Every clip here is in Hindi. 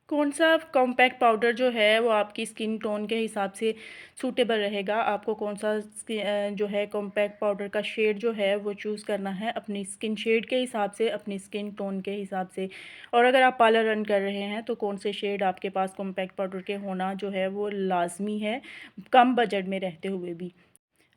कौन सा कॉम्पैक्ट पाउडर जो है वो आपकी स्किन टोन के हिसाब से सूटेबल रहेगा। आपको कौन सा जो है कॉम्पैक्ट पाउडर का शेड जो है वो चूज़ करना है अपनी स्किन शेड के हिसाब से, अपनी स्किन टोन के हिसाब से। और अगर आप पार्लर रन कर रहे हैं तो कौन से शेड आपके पास कॉम्पैक्ट पाउडर के होना जो है वो लाजमी है, कम बजट में रहते हुए भी।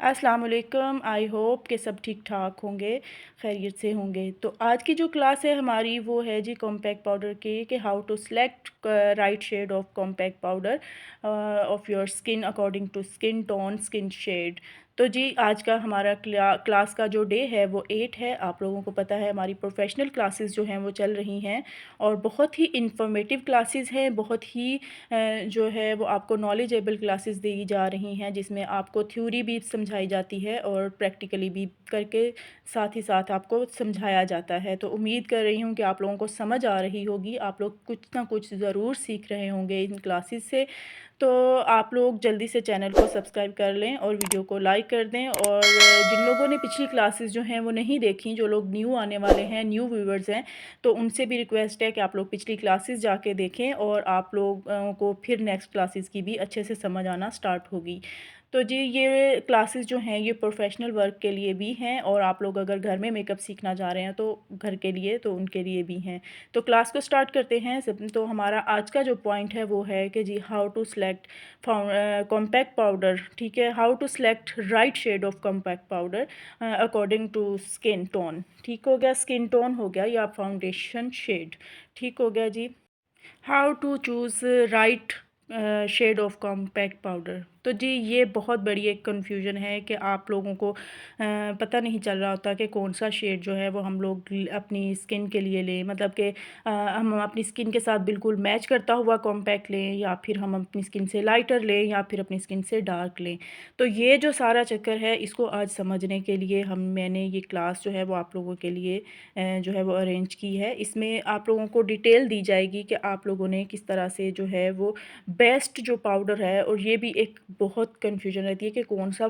अस्सलाम वालेकुम, आई होप कि सब ठीक ठाक होंगे, खैरियत से होंगे। तो आज की जो क्लास है हमारी वो है जी कॉम्पैक्ट पाउडर की, कि how to select right shade of compact powder of your skin according to skin tone, skin shade. तो जी आज का हमारा क्लास का जो डे है वो 8 है। आप लोगों को पता है हमारी प्रोफेशनल क्लासेस जो हैं वो चल रही हैं और बहुत ही इंफॉर्मेटिव क्लासेस हैं, बहुत ही जो है वो आपको नॉलेजेबल क्लासेस दी जा रही हैं, जिसमें आपको थ्योरी भी समझाई जाती है और प्रैक्टिकली भी करके साथ ही साथ आपको समझाया जाता है। तो उम्मीद कर रही हूँ कि आप लोगों को समझ आ रही होगी, आप लोग कुछ ना कुछ ज़रूर सीख रहे होंगे इन क्लासेस से। तो आप लोग जल्दी से चैनल को सब्सक्राइब कर लें और वीडियो को लाइक कर दें। और जिन लोगों ने पिछली क्लासेस जो हैं वो नहीं देखी, जो लोग न्यू आने वाले हैं, न्यू व्यूवर्स हैं, तो उनसे भी रिक्वेस्ट है कि आप लोग पिछली क्लासेस जाके देखें और आप लोगों को फिर नेक्स्ट क्लासेस की भी अच्छे से समझ आना स्टार्ट होगी। तो जी ये क्लासेस जो हैं ये प्रोफेशनल वर्क के लिए भी हैं और आप लोग अगर घर में मेकअप सीखना चाह रहे हैं तो घर के लिए, तो उनके लिए भी हैं। तो क्लास को स्टार्ट करते हैं सब। तो हमारा आज का जो पॉइंट है वो है कि जी how to select compact powder, ठीक है, how to select right shade of compact powder according to skin tone. ठीक हो गया, स्किन टोन हो गया या फाउंडेशन शेड, ठीक हो गया जी। How to choose right shade of compact powder. तो जी ये बहुत बड़ी एक कन्फ्यूजन है कि आप लोगों को पता नहीं चल रहा होता कि कौन सा शेड जो है वो हम लोग अपनी स्किन के लिए लें, मतलब कि हम अपनी स्किन के साथ बिल्कुल मैच करता हुआ कॉम्पैक्ट लें या फिर हम अपनी स्किन से लाइटर लें या फिर अपनी स्किन से डार्क लें। तो ये जो सारा चक्कर है इसको आज समझने के लिए मैंने ये क्लास जो है वो आप लोगों के लिए जो है वो अरेंज की है। इसमें आप लोगों को डिटेल दी जाएगी कि आप लोगों ने किस तरह से जो है वो बेस्ट जो पाउडर है, और ये भी एक बहुत कन्फ्यूजन रहती है कि कौन सा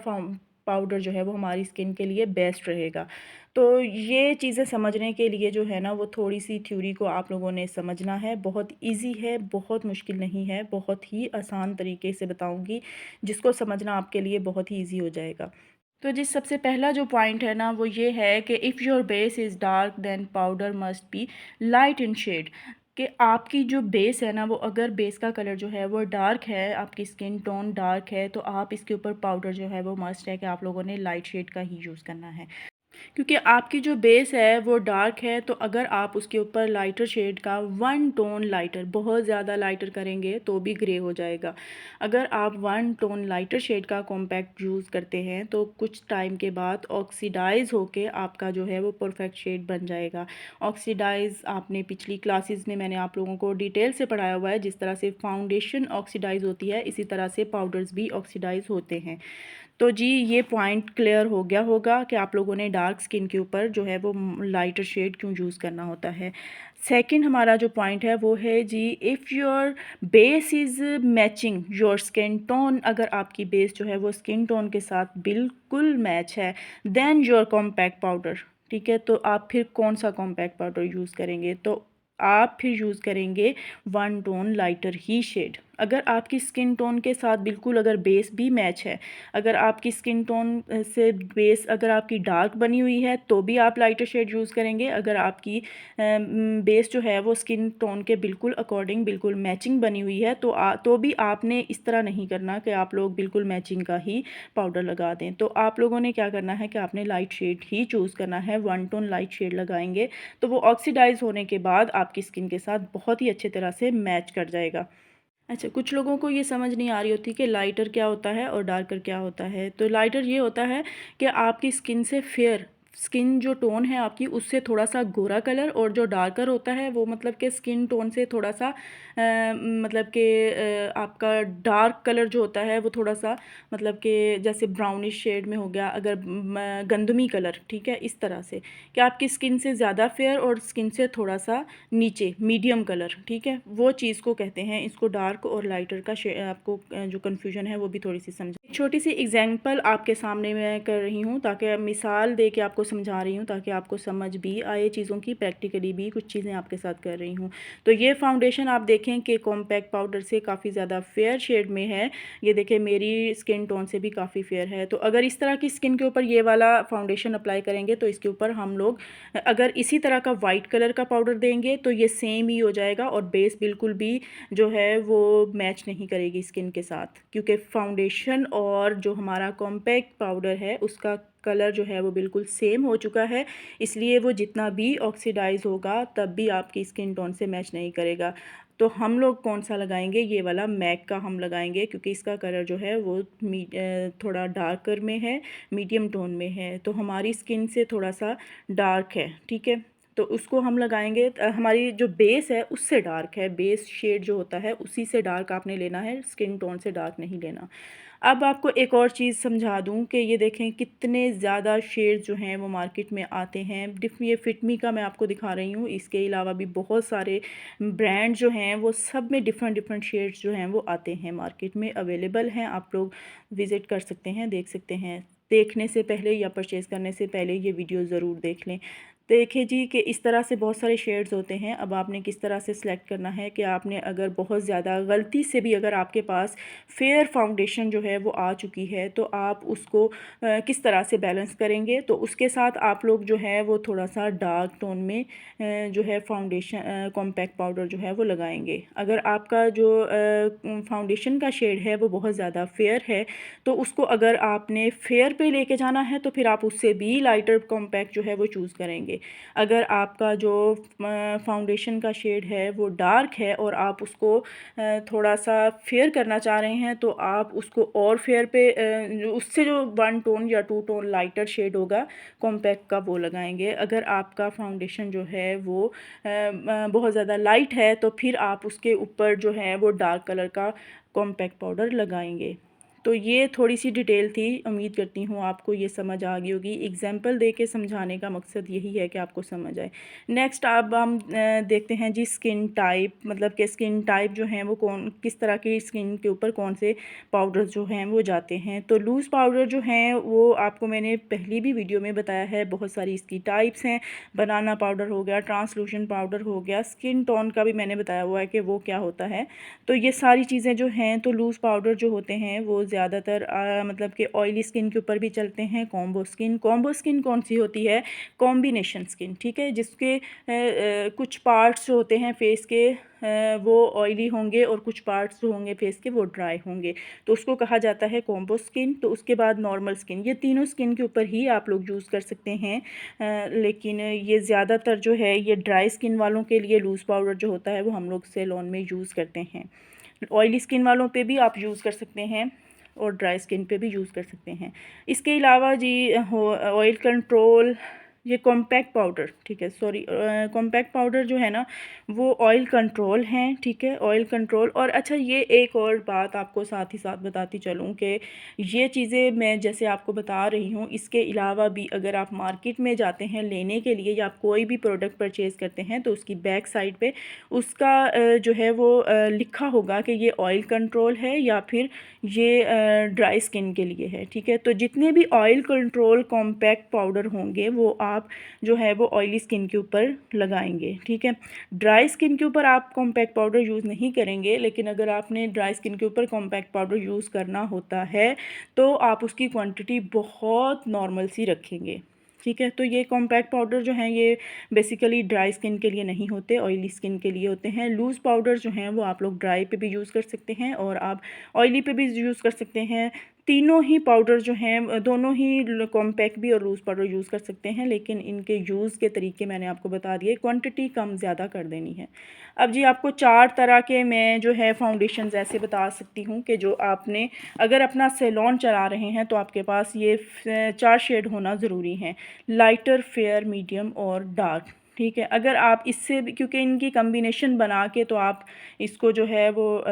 पाउडर जो है वो हमारी स्किन के लिए बेस्ट रहेगा। तो ये चीज़ें समझने के लिए जो है ना वो थोड़ी सी थ्योरी को आप लोगों ने समझना है। बहुत इजी है, बहुत मुश्किल नहीं है, बहुत ही आसान तरीके से बताऊंगी, जिसको समझना आपके लिए बहुत ही इजी हो जाएगा। तो जिस सबसे पहला जो पॉइंट है ना वो ये है कि if your base is dark then powder must be light in shade. कि आपकी जो बेस है ना वो अगर बेस का कलर जो है वो डार्क है, आपकी स्किन टोन डार्क है, तो आप इसके ऊपर पाउडर जो है वो मस्ट है कि आप लोगों ने लाइट शेड का ही यूज़ करना है। क्योंकि आपकी जो बेस है वो डार्क है, तो अगर आप उसके ऊपर लाइटर शेड का वन टोन लाइटर, बहुत ज़्यादा लाइटर करेंगे तो भी ग्रे हो जाएगा। अगर आप वन टोन लाइटर शेड का कॉम्पैक्ट यूज़ करते हैं तो कुछ टाइम के बाद ऑक्सीडाइज़ होके आपका जो है वो परफेक्ट शेड बन जाएगा। ऑक्सीडाइज़ आपने पिछली क्लासेस में मैंने आप लोगों को डिटेल से पढ़ाया हुआ है, जिस तरह से फाउंडेशन ऑक्सीडाइज़ होती है इसी तरह से पाउडर्स भी ऑक्सीडाइज़ होते हैं। तो जी ये पॉइंट क्लियर हो गया होगा कि आप लोगों ने डार्क स्किन के ऊपर जो है वो लाइटर शेड क्यों यूज़ करना होता है। सेकंड हमारा जो पॉइंट है वो है जी if your base is matching your skin tone. अगर आपकी बेस जो है वो स्किन टोन के साथ बिल्कुल मैच है, देन योर कॉम्पैक्ट पाउडर, ठीक है, तो आप फिर कौन सा कॉम्पैक्ट पाउडर यूज़ करेंगे, तो आप फिर यूज़ करेंगे वन टोन लाइटर ही शेड। अगर आपकी स्किन टोन के साथ बिल्कुल अगर बेस भी मैच है, अगर आपकी स्किन टोन से बेस अगर आपकी डार्क बनी हुई है तो भी आप लाइटर शेड यूज़ करेंगे। अगर आपकी बेस जो है वो स्किन टोन के बिल्कुल अकॉर्डिंग बिल्कुल मैचिंग बनी हुई है तो भी आपने इस तरह नहीं करना कि आप लोग बिल्कुल मैचिंग का ही पाउडर लगा दें। तो आप लोगों ने क्या करना है कि आपने लाइट शेड ही चूज़ करना है, वन टोन लाइट शेड लगाएंगे तो वो ऑक्सीडाइज होने के बाद आपकी स्किन के साथ बहुत ही अच्छे तरह से मैच कर जाएगा। अच्छा, कुछ लोगों को ये समझ नहीं आ रही होती कि लाइटर क्या होता है और डार्कर क्या होता है। तो लाइटर ये होता है कि आपकी स्किन से फेयर, स्किन जो टोन है आपकी उससे थोड़ा सा गोरा कलर, और जो डार्कर होता है वो मतलब कि स्किन टोन से थोड़ा सा मतलब कि आपका डार्क कलर जो होता है वो थोड़ा सा मतलब कि जैसे ब्राउनिश शेड में हो गया, अगर गंदमी कलर, ठीक है, इस तरह से कि आपकी स्किन से ज़्यादा फेयर और स्किन से थोड़ा सा नीचे मीडियम कलर, ठीक है, वो चीज़ को कहते हैं। इसको डार्क और लाइटर का आपको जो कन्फ्यूजन है वो भी थोड़ी सी समझ। छोटी सी एग्जांपल आपके सामने मैं कर रही हूँ ताकि मिसाल दे के आपको समझा रही हूँ ताकि आपको समझ भी आए चीज़ों की, प्रैक्टिकली भी कुछ चीज़ें आपके साथ कर रही हूँ। तो ये फाउंडेशन आप देखें कि कॉम्पैक्ट पाउडर से काफ़ी ज़्यादा फेयर शेड में है। ये देखें मेरी स्किन टोन से भी काफ़ी फेयर है। तो अगर इस तरह की स्किन के ऊपर ये वाला फाउंडेशन अप्लाई करेंगे तो इसके ऊपर हम लोग अगर इसी तरह का वाइट कलर का पाउडर देंगे तो ये सेम ही हो जाएगा और बेस बिल्कुल भी जो है वो मैच नहीं करेगी स्किन के साथ, क्योंकि फाउंडेशन और जो हमारा कॉम्पैक्ट पाउडर है उसका कलर जो है वो बिल्कुल सेम हो चुका है, इसलिए वो जितना भी ऑक्सीडाइज होगा तब भी आपकी स्किन टोन से मैच नहीं करेगा। तो हम लोग कौन सा लगाएंगे, ये वाला मैक का हम लगाएंगे, क्योंकि इसका कलर जो है वो थोड़ा डार्कर में है, मीडियम टोन में है, तो हमारी स्किन से थोड़ा सा डार्क है, ठीक है। तो उसको हम लगाएंगे, हमारी जो बेस है उससे डार्क है, बेस शेड जो होता है उसी से डार्क आपने लेना है, स्किन टोन से डार्क नहीं लेना। अब आपको एक और चीज़ समझा दूं कि ये देखें कितने ज़्यादा शेड जो हैं वो मार्केट में आते हैं। ये फिटमी का मैं आपको दिखा रही हूँ, इसके अलावा भी बहुत सारे ब्रांड जो हैं वो सब में डिफरेंट डिफरेंट शेड्स जो हैं वो आते हैं, मार्केट में अवेलेबल हैं। आप लोग विज़िट कर सकते हैं, देख सकते हैं। देखने से पहले या परचेज़ करने से पहले ये वीडियो ज़रूर देख लें। देखिए जी कि इस तरह से बहुत सारे शेड्स होते हैं। अब आपने किस तरह से सिलेक्ट करना है कि आपने अगर बहुत ज़्यादा गलती से भी अगर आपके पास फेयर फाउंडेशन जो है वो आ चुकी है तो आप उसको किस तरह से बैलेंस करेंगे। तो उसके साथ आप लोग जो है वो थोड़ा सा डार्क टोन में जो है फाउंडेशन कॉम्पैक्ट पाउडर जो है वो लगाएंगे। अगर आपका जो फाउंडेशन का शेड है वो बहुत ज़्यादा फेयर है तो उसको अगर आपने फेयर पे लेके जाना है तो फिर आप उससे भी लाइटर कॉम्पैक्ट जो है वो चूज़ करेंगे। अगर आपका जो फाउंडेशन का शेड है वो डार्क है और आप उसको थोड़ा सा फेयर करना चाह रहे हैं तो आप उसको और फेयर पे उससे जो 1 टोन या 2 टोन लाइटर शेड होगा कॉम्पैक्ट का वो लगाएंगे। अगर आपका फाउंडेशन जो है वो बहुत ज़्यादा लाइट है तो फिर आप उसके ऊपर जो है वो डार्क कलर का कॉम्पैक्ट पाउडर लगाएंगे। तो ये थोड़ी सी डिटेल थी, उम्मीद करती हूँ आपको ये समझ आ गई होगी। एग्जाम्पल दे के समझाने का मकसद यही है कि आपको समझ आए। नेक्स्ट अब हम देखते हैं जी स्किन टाइप, मतलब कि स्किन टाइप जो हैं वो किस तरह की स्किन के ऊपर कौन से पाउडर जो हैं वो जाते हैं। तो लूज़ पाउडर जो हैं वो आपको मैंने पहली भी वीडियो में बताया है, बहुत सारी इसकी टाइप्स हैं। बनाना पाउडर हो गया, ट्रांसलूशन पाउडर हो गया, स्किन टोन का भी मैंने बताया हुआ है कि वो क्या होता है। तो ये सारी चीज़ें जो हैं, तो लूज़ पाउडर जो होते हैं वो ज़्यादातर मतलब कि ऑयली स्किन के ऊपर भी चलते हैं। कॉम्बो स्किन कौन सी होती है, कॉम्बिनेशन स्किन, ठीक है, जिसके कुछ पार्ट्स जो होते हैं फेस के वो ऑयली होंगे और कुछ पार्ट्स जो होंगे फेस के वो ड्राई होंगे, तो उसको कहा जाता है कॉम्बो स्किन। तो उसके बाद नॉर्मल स्किन, ये तीनों स्किन के ऊपर ही आप लोग यूज़ कर सकते हैं। लेकिन ये ज़्यादातर जो है ये ड्राई स्किन वालों के लिए लूज़ पाउडर जो होता है वो हम लोग सेलोन में यूज़ करते हैं। ऑयली स्किन वालों पे भी आप यूज़ कर सकते हैं और ड्राई स्किन पे भी यूज़ कर सकते हैं। इसके अलावा जी ऑयल कंट्रोल, ये कॉम्पैक्ट पाउडर, ठीक है, सॉरी, कॉम्पैक्ट पाउडर जो है ना वो ऑयल कंट्रोल हैं, ठीक है, ऑयल कंट्रोल। और अच्छा, ये एक और बात आपको साथ ही साथ बताती चलूँ कि ये चीज़ें मैं जैसे आपको बता रही हूँ, इसके अलावा भी अगर आप मार्केट में जाते हैं लेने के लिए या आप कोई भी प्रोडक्ट परचेज़ करते हैं तो उसकी बैक साइड पे उसका जो है वो लिखा होगा कि ये ऑयल कंट्रोल है या फिर ये ड्राई स्किन के लिए है, ठीक है। तो जितने भी ऑयल कंट्रोल कॉम्पैक्ट पाउडर होंगे वो आप जो है वो ऑयली स्किन के ऊपर लगाएंगे, ठीक है। ड्राई स्किन के ऊपर आप कॉम्पैक्ट पाउडर यूज़ नहीं करेंगे, लेकिन अगर आपने ड्राई स्किन के ऊपर कॉम्पैक्ट पाउडर यूज़ करना होता है तो आप उसकी क्वांटिटी बहुत नॉर्मल सी रखेंगे, ठीक है। तो ये कॉम्पैक्ट पाउडर जो हैं ये बेसिकली ड्राई स्किन के लिए नहीं होते, ऑयली स्किन के लिए होते हैं। लूज़ पाउडर जो हैं वो आप लोग ड्राई पे भी यूज़ कर सकते हैं और आप ऑयली पे भी यूज़ कर सकते हैं। तीनों ही पाउडर जो हैं, दोनों ही कॉम्पैक्ट भी और लूज़ पाउडर यूज़ कर सकते हैं, लेकिन इनके यूज़ के तरीके मैंने आपको बता दिए, क्वांटिटी कम ज़्यादा कर देनी है। अब जी आपको 4 तरह के मैं जो है फाउंडेशंस ऐसे बता सकती हूँ कि जो आपने अगर अपना सैलून चला रहे हैं तो आपके पास ये 4 शेड होना ज़रूरी है, लाइटर, फेयर, मीडियम और डार्क, ठीक है। अगर आप इससे भी, क्योंकि इनकी कम्बिनेशन बना के तो आप इसको जो है वो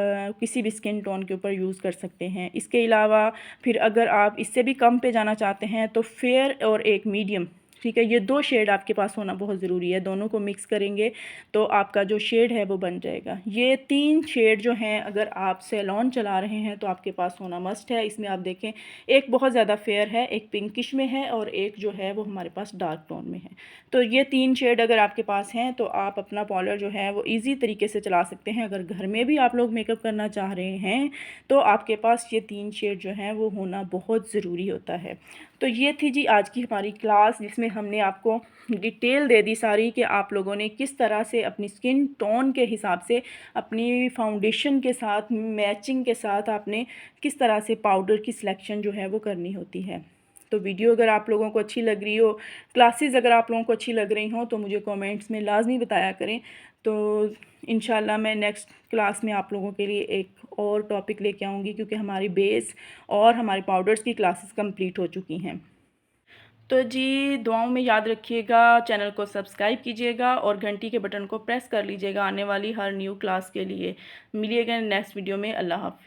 किसी भी स्किन टोन के ऊपर यूज़ कर सकते हैं। इसके अलावा फिर अगर आप इससे भी कम पे जाना चाहते हैं तो फेयर और एक मीडियम, ठीक है, ये 2 शेड आपके पास होना बहुत ज़रूरी है, दोनों को मिक्स करेंगे तो आपका जो शेड है वो बन जाएगा। ये 3 शेड जो हैं अगर आप सैलून चला रहे हैं तो आपके पास होना मस्ट है। इसमें आप देखें, एक बहुत ज़्यादा फेयर है, एक पिंकिश में है और एक जो है वो हमारे पास डार्क टोन में है। तो ये 3 शेड अगर आपके पास हैं तो आप अपना पार्लर जो है वो ईज़ी तरीके से चला सकते हैं। अगर घर में भी आप लोग मेकअप करना चाह रहे हैं तो आपके पास ये 3 शेड जो हैं वो होना बहुत ज़रूरी होता है। तो ये थी जी आज की हमारी क्लास, जिसमें हमने आपको डिटेल दे दी सारी कि आप लोगों ने किस तरह से अपनी स्किन टोन के हिसाब से अपनी फाउंडेशन के साथ मैचिंग के साथ आपने किस तरह से पाउडर की सिलेक्शन जो है वो करनी होती है। तो वीडियो अगर आप लोगों को अच्छी लग रही हो, क्लासेस अगर आप लोगों को अच्छी लग रही हों तो मुझे कमेंट्स में लाजमी बताया करें। तो इंशाल्लाह मैं नेक्स्ट क्लास में आप लोगों के लिए एक और टॉपिक लेके आऊँगी, क्योंकि हमारी बेस और हमारे पाउडर्स की क्लासेस कंप्लीट हो चुकी हैं। तो जी दुआओं में याद रखिएगा, चैनल को सब्सक्राइब कीजिएगा और घंटी के बटन को प्रेस कर लीजिएगा आने वाली हर न्यू क्लास के लिए। मिलिएगा नेक्स्ट वीडियो में। अल्लाह हाफ़िज़।